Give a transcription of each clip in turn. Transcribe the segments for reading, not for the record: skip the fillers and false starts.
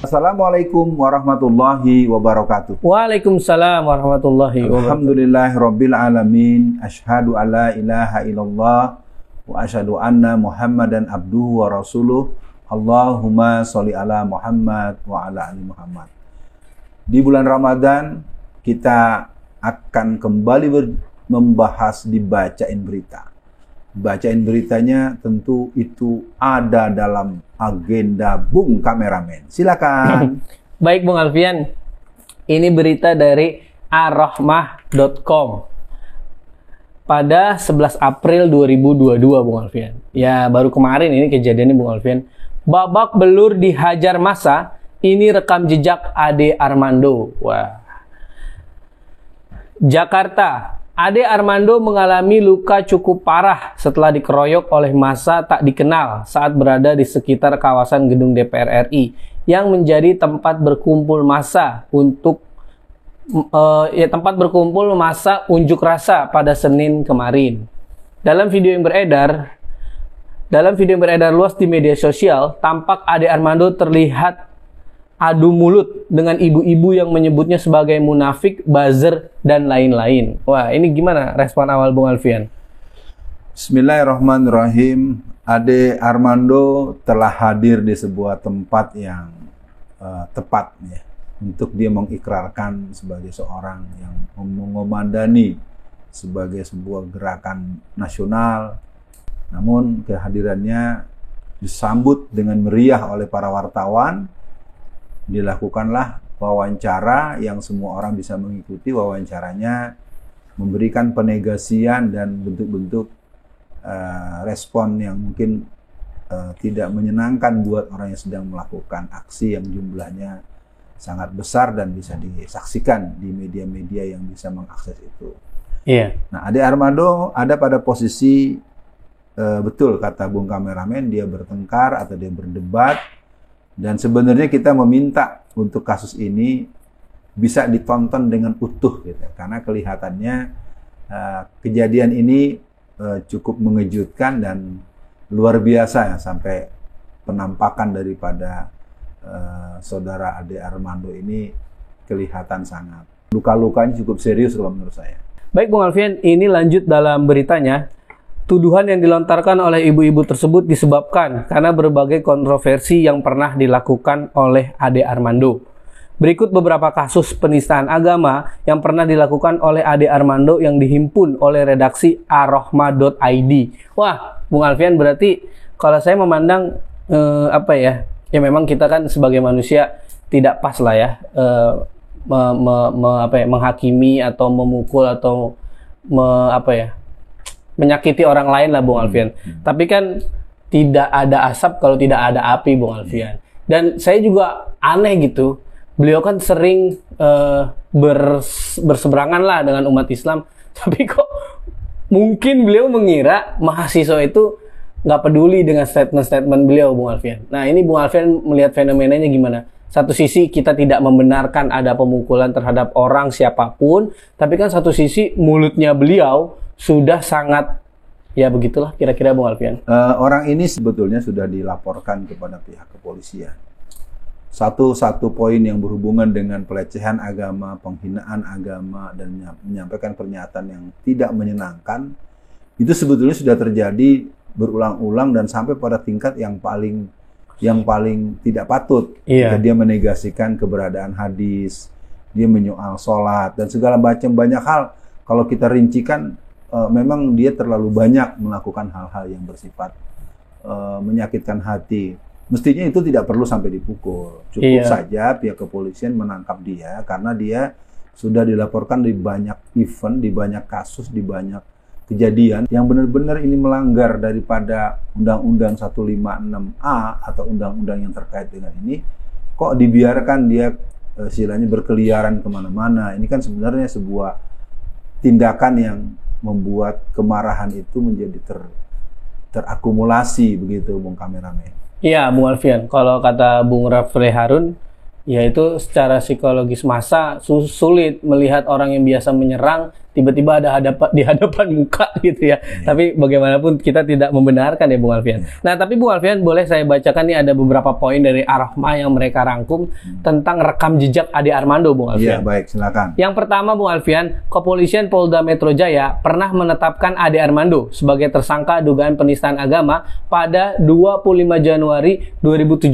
Assalamualaikum warahmatullahi wabarakatuh. Waalaikumsalam warahmatullahi wabarakatuh. Alhamdulillahirabbil alamin. Asyhadu alla ilaha illallah wa asyhadu anna Muhammadan abduhu wa rasuluh. Allahumma sholli ala Muhammad wa ala ali Muhammad. Di bulan Ramadan kita akan kembali membahas dibacain berita. Bacain beritanya tentu itu ada dalam agenda Bung Kameramen. Silakan. Baik Bung Alfian, ini berita dari arrohmah.com pada 11 April 2022 Bung Alfian. Ya baru kemarin ini kejadiannya Bung Alfian. Babak belur dihajar massa, ini rekam jejak Ade Armando. Wah. Jakarta. Ade Armando mengalami luka cukup parah setelah dikeroyok oleh massa tak dikenal saat berada di sekitar kawasan gedung DPR RI yang menjadi tempat berkumpul massa unjuk rasa pada Senin kemarin. Dalam video yang beredar luas di media sosial, tampak Ade Armando terlihat adu mulut dengan ibu-ibu yang menyebutnya sebagai munafik, buzzer, dan lain-lain. Wah, ini gimana respon awal Bung Alfian? Bismillahirrahmanirrahim. Ade Armando telah hadir di sebuah tempat yang tepat ya, untuk dia mengikrarkan sebagai seorang yang mengomandani sebagai sebuah gerakan nasional. Namun kehadirannya disambut dengan meriah oleh para wartawan. Dilakukanlah wawancara yang semua orang bisa mengikuti wawancaranya, memberikan penegasian dan bentuk-bentuk respon yang mungkin tidak menyenangkan buat orang yang sedang melakukan aksi yang jumlahnya sangat besar dan bisa disaksikan di media-media yang bisa mengakses itu. Iya. Nah, Ade Armando ada pada posisi betul kata Bung Kameramen, dia bertengkar atau dia berdebat. Dan sebenarnya kita meminta untuk kasus ini bisa ditonton dengan utuh gitu. Karena kelihatannya kejadian ini cukup mengejutkan dan luar biasa ya, sampai penampakan daripada saudara Ade Armando ini kelihatan sangat luka-lukanya cukup serius kalau menurut saya. Baik Bung Alfian, ini lanjut dalam beritanya. Tuduhan yang dilontarkan oleh ibu-ibu tersebut disebabkan karena berbagai kontroversi yang pernah dilakukan oleh Ade Armando. Berikut beberapa kasus penistaan agama yang pernah dilakukan oleh Ade Armando yang dihimpun oleh redaksi arrohmah.id. Wah, Bung Alfian, berarti kalau saya memandang ya memang kita kan sebagai manusia tidak pas lah ya menghakimi atau memukul atau menyakiti orang lain lah Bung Alfian. Tapi kan tidak ada asap kalau tidak ada api Bung Alfian. Dan saya juga aneh gitu. Beliau kan sering berseberangan lah dengan umat Islam. Tapi kok mungkin beliau mengira mahasiswa itu nggak peduli dengan statement-statement beliau Bung Alfian. Nah ini Bung Alfian melihat fenomenanya gimana? Satu sisi kita tidak membenarkan ada pemukulan terhadap orang siapapun. Tapi kan satu sisi mulutnya beliau sudah sangat, ya begitulah kira-kira Bung Alfian. Orang ini sebetulnya sudah dilaporkan kepada pihak kepolisian. Satu poin yang berhubungan dengan pelecehan agama, penghinaan agama, dan menyampaikan pernyataan yang tidak menyenangkan, itu sebetulnya sudah terjadi berulang-ulang dan sampai pada tingkat yang paling tidak patut. Iya. Dia menegasikan keberadaan hadis, dia menyoal sholat, dan segala macam banyak hal. Kalau kita rincikan, memang dia terlalu banyak melakukan hal-hal yang bersifat menyakitkan hati. Mestinya itu tidak perlu sampai dipukul. Cukup saja pihak kepolisian menangkap dia karena dia sudah dilaporkan di banyak event, di banyak kasus, di banyak kejadian yang benar-benar ini melanggar daripada Undang-Undang 156A atau undang-undang yang terkait dengan ini. Kok dibiarkan dia istilahnya berkeliaran kemana-mana? Ini kan sebenarnya sebuah tindakan yang membuat kemarahan itu menjadi terakumulasi begitu Bung Kameramen. Iya Bung Alfian, kalau kata Bung Rafli Harun, yaitu secara psikologis massa sulit melihat orang yang biasa menyerang tiba-tiba ada di hadapan muka gitu ya. Tapi bagaimanapun kita tidak membenarkan ya Bung Alfian. Nah, tapi Bung Alfian boleh saya bacakan nih ada beberapa poin dari Ar-Rahmah yang mereka rangkum tentang rekam jejak Ade Armando, Bung Alfian. Iya, baik, silakan. Yang pertama, Bung Alfian, Kepolisian Polda Metro Jaya pernah menetapkan Ade Armando sebagai tersangka dugaan penistaan agama pada 25 Januari 2017.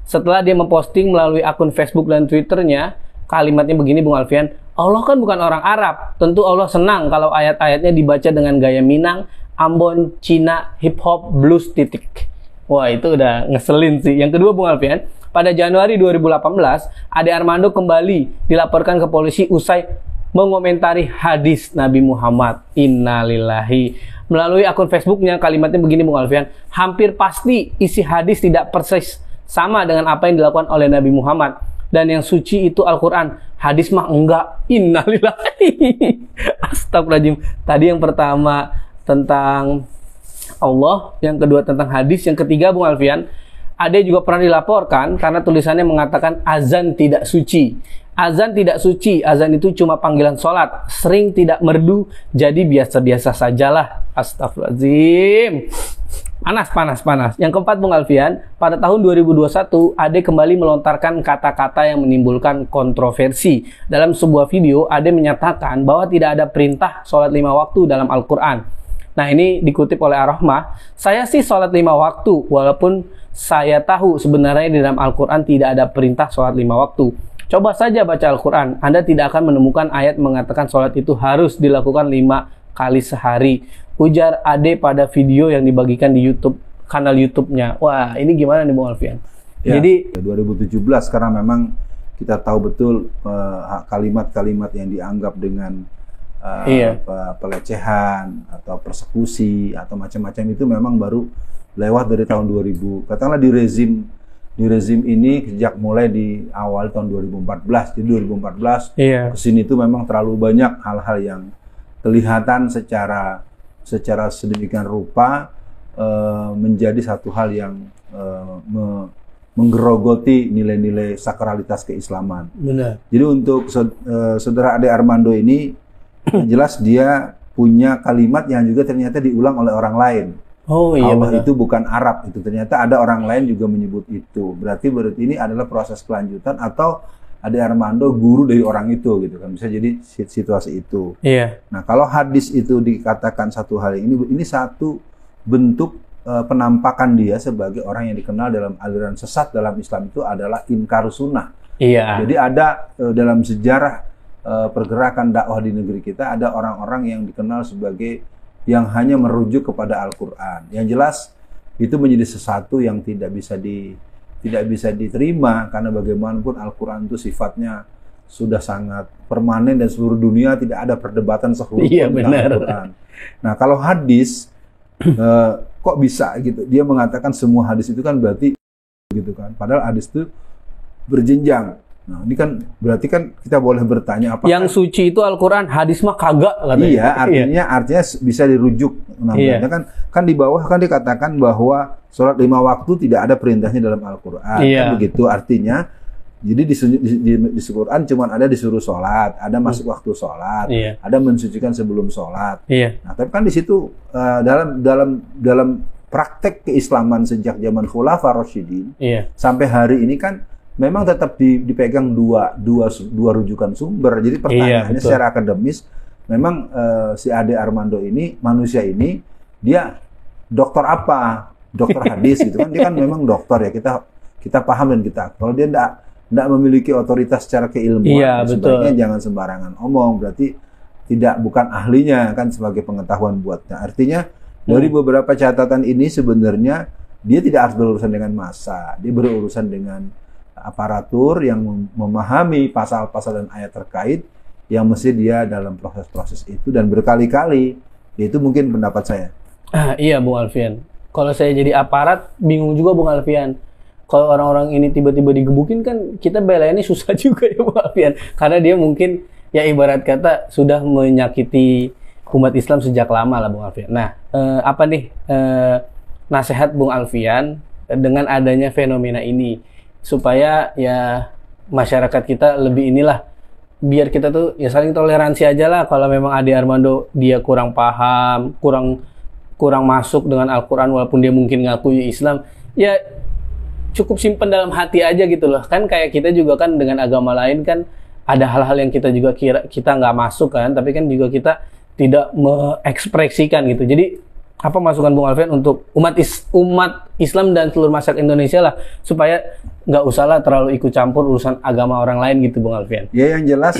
Setelah dia memposting melalui akun Facebook dan Twitternya, kalimatnya begini Bung Alfian, Allah kan bukan orang Arab, tentu Allah senang kalau ayat-ayatnya dibaca dengan gaya Minang, Ambon, Cina, hip hop, blues, titik. Wah, itu udah ngeselin sih. Yang kedua Bung Alfian, pada Januari 2018, Ade Armando kembali dilaporkan ke polisi usai mengomentari hadis Nabi Muhammad. Innalillahi. Melalui akun Facebooknya, kalimatnya begini Bung Alfian, hampir pasti isi hadis tidak persis sama dengan apa yang dilakukan oleh Nabi Muhammad. Dan yang suci itu Al-Quran, hadis mah enggak. Innalillahi. Astagfirullahaladzim. Tadi yang pertama tentang Allah, yang kedua tentang hadis, yang ketiga Bung Alfian, Ade juga pernah dilaporkan karena tulisannya mengatakan azan tidak suci. Azan tidak suci, azan itu cuma panggilan sholat, sering tidak merdu, jadi biasa-biasa sajalah. Astagfirullahaladzim. Panas. Yang keempat Bung Alfian, pada tahun 2021 Ade kembali melontarkan kata-kata yang menimbulkan kontroversi. Dalam sebuah video, Ade menyatakan bahwa tidak ada perintah sholat 5 waktu dalam Al-Quran. Nah, ini dikutip oleh Ar-Rahmah, saya sih sholat 5 waktu, walaupun saya tahu sebenarnya di dalam Al-Quran tidak ada perintah sholat 5 waktu. Coba saja baca Al-Quran, Anda tidak akan menemukan ayat mengatakan sholat itu harus dilakukan 5 kali sehari. Ujar Ade pada video yang dibagikan di YouTube, kanal YouTube-nya. Wah, ini gimana nih Bung Alfian? Ya, jadi 2017 karena memang kita tahu betul kalimat-kalimat yang dianggap dengan pelecehan atau persekusi atau macam-macam itu memang baru lewat dari tahun 2000. Katakanlah di rezim ini sejak mulai di awal tahun 2014. Jadi 2014 kesini itu memang terlalu banyak hal-hal yang kelihatan secara sedemikian rupa menjadi satu hal yang menggerogoti nilai-nilai sakralitas keislaman. Benar. Jadi untuk saudara Ade Armando ini jelas dia punya kalimat yang juga ternyata diulang oleh orang lain. Oh iya, Allah benar. itu bukan Arab, itu ternyata ada orang lain juga menyebut itu. Berarti ini adalah proses kelanjutan atau Ade Armando guru dari orang itu gitu kan, bisa jadi situasi itu. Iya. Nah, kalau hadis itu dikatakan satu hal ini satu bentuk penampakan dia sebagai orang yang dikenal dalam aliran sesat dalam Islam itu adalah inkar sunnah. Iya. Jadi ada dalam sejarah pergerakan dakwah di negeri kita ada orang-orang yang dikenal sebagai yang hanya merujuk kepada Al-Quran. Yang jelas itu menjadi sesuatu yang tidak bisa diterima karena bagaimanapun Al-Quran itu sifatnya sudah sangat permanen dan seluruh dunia tidak ada perdebatan seluruh Al-Quran. Nah, kalau hadis kok bisa gitu? Dia mengatakan semua hadis itu kan berarti gitu kan. Padahal hadis itu berjenjang. Nah, ini kan berarti kan kita boleh bertanya apa yang suci itu Al-Quran, hadis mah kagak katanya. Iya, artinya bisa dirujuk. Namanya kan di bawah kan dikatakan bahwa sholat 5 waktu tidak ada perintahnya dalam Al-Quran. Kan begitu artinya. Jadi di Quran cuma ada disuruh sholat, ada masuk waktu sholat, ada mensucikan sebelum sholat. Nah, tapi kan di situ dalam praktek keislaman sejak zaman Khulafa Rasyidin sampai hari ini kan memang tetap dipegang dua rujukan sumber. Jadi pertanyaannya secara akademis, memang si Ade Armando ini, manusia ini, dia dokter apa? Dokter hadis gitu kan? Dia kan memang dokter ya. Kita paham dan kita. Kalau dia tidak memiliki otoritas secara keilmuan, sebaiknya jangan sembarangan omong. Berarti bukan ahlinya kan sebagai pengetahuan buatnya. Artinya dari beberapa catatan ini sebenarnya dia tidak harus berurusan dengan massa. Dia berurusan dengan aparatur yang memahami pasal-pasal dan ayat terkait yang mesti dia dalam proses-proses itu dan berkali-kali. Itu mungkin pendapat saya. Iya Bung Alfian. Kalau saya jadi aparat bingung juga Bung Alfian. Kalau orang-orang ini tiba-tiba digebukin kan kita belainnya susah juga ya Bung Alfian. Karena dia mungkin ya ibarat kata sudah menyakiti umat Islam sejak lama lah Bung Alfian. Nah, nasihat Bung Alfian dengan adanya fenomena ini supaya ya masyarakat kita lebih inilah, biar kita tuh ya saling toleransi aja lah. Kalau memang Ade Armando dia kurang paham, kurang masuk dengan Al-Quran walaupun dia mungkin ngakui Islam, ya cukup simpen dalam hati aja gitu loh. Kan kayak kita juga kan dengan agama lain kan ada hal-hal yang kita juga kira kita nggak masuk kan, tapi kan juga kita tidak mengekspresikan gitu. Jadi apa masukan Bung Alfian untuk umat Islam dan seluruh masyarakat Indonesia lah, supaya nggak usahlah terlalu ikut campur urusan agama orang lain gitu, Bung Alfian? Ya, yang jelas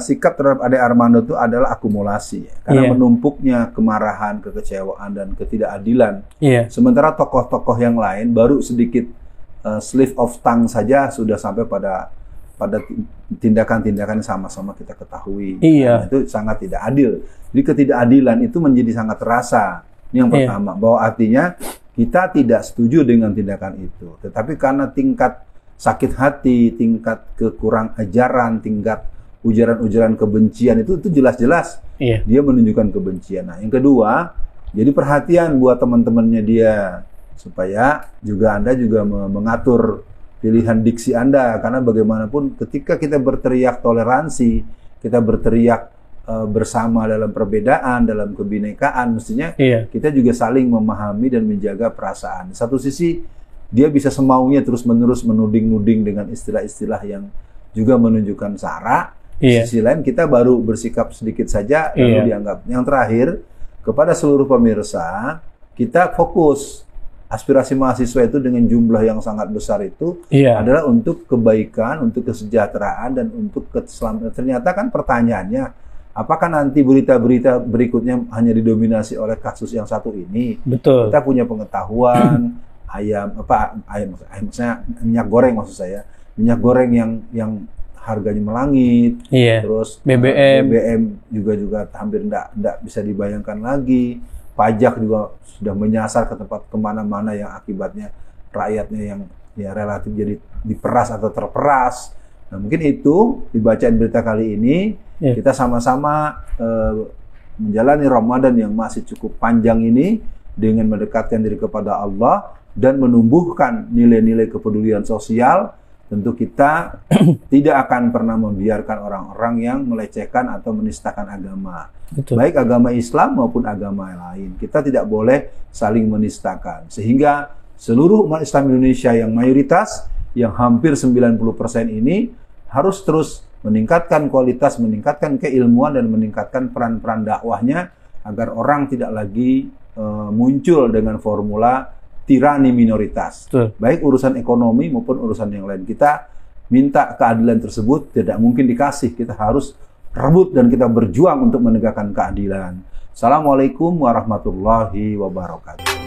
sikap terhadap Ade Armando itu adalah akumulasi ya. Karena menumpuknya kemarahan, kekecewaan dan ketidakadilan. Sementara tokoh-tokoh yang lain baru sedikit slip of tongue saja sudah sampai pada tindakan-tindakan yang sama-sama kita ketahui. Nah, itu sangat tidak adil. Jadi ketidakadilan itu menjadi sangat terasa. Ini yang pertama, bahwa artinya kita tidak setuju dengan tindakan itu. Tetapi karena tingkat sakit hati, tingkat kekurang ajaran, tingkat ujaran-ujaran kebencian itu jelas-jelas dia menunjukkan kebencian. Nah, yang kedua, jadi perhatian buat teman-temannya dia, supaya juga Anda juga mengatur pilihan diksi Anda, karena bagaimanapun ketika kita berteriak toleransi, kita berteriak bersama dalam perbedaan, dalam kebinekaan, mestinya kita juga saling memahami dan menjaga perasaan. Di satu sisi dia bisa semaunya terus-menerus menuding-nuding dengan istilah-istilah yang juga menunjukkan sara. Di sisi lain kita baru bersikap sedikit saja lalu dianggap. Yang terakhir, kepada seluruh pemirsa, kita fokus. Aspirasi mahasiswa itu dengan jumlah yang sangat besar itu adalah untuk kebaikan, untuk kesejahteraan, dan untuk keselamatan. Ternyata kan pertanyaannya, apakah nanti berita-berita berikutnya hanya didominasi oleh kasus yang satu ini? Betul. Kita punya pengetahuan ayam maksudnya minyak goreng, maksud saya minyak goreng yang harganya melangit, terus BBM juga hampir tidak bisa dibayangkan lagi. Pajak juga sudah menyasar ke tempat kemana-mana yang akibatnya rakyatnya yang ya relatif jadi diperas atau terperas. Nah, mungkin itu dibacaan berita kali ini kita sama-sama menjalani Ramadan yang masih cukup panjang ini dengan mendekatkan diri kepada Allah dan menumbuhkan nilai-nilai kepedulian sosial. Tentu kita tidak akan pernah membiarkan orang-orang yang melecehkan atau menistakan agama. Betul. Baik agama Islam maupun agama lain. Kita tidak boleh saling menistakan. Sehingga seluruh umat Islam Indonesia yang mayoritas, yang hampir 90% ini harus terus meningkatkan kualitas, meningkatkan keilmuan, dan meningkatkan peran-peran dakwahnya agar orang tidak lagi muncul dengan formula tirani minoritas. Baik urusan ekonomi maupun urusan yang lain. Kita minta keadilan tersebut tidak mungkin dikasih. Kita harus rebut dan kita berjuang untuk menegakkan keadilan. Assalamualaikum warahmatullahi wabarakatuh.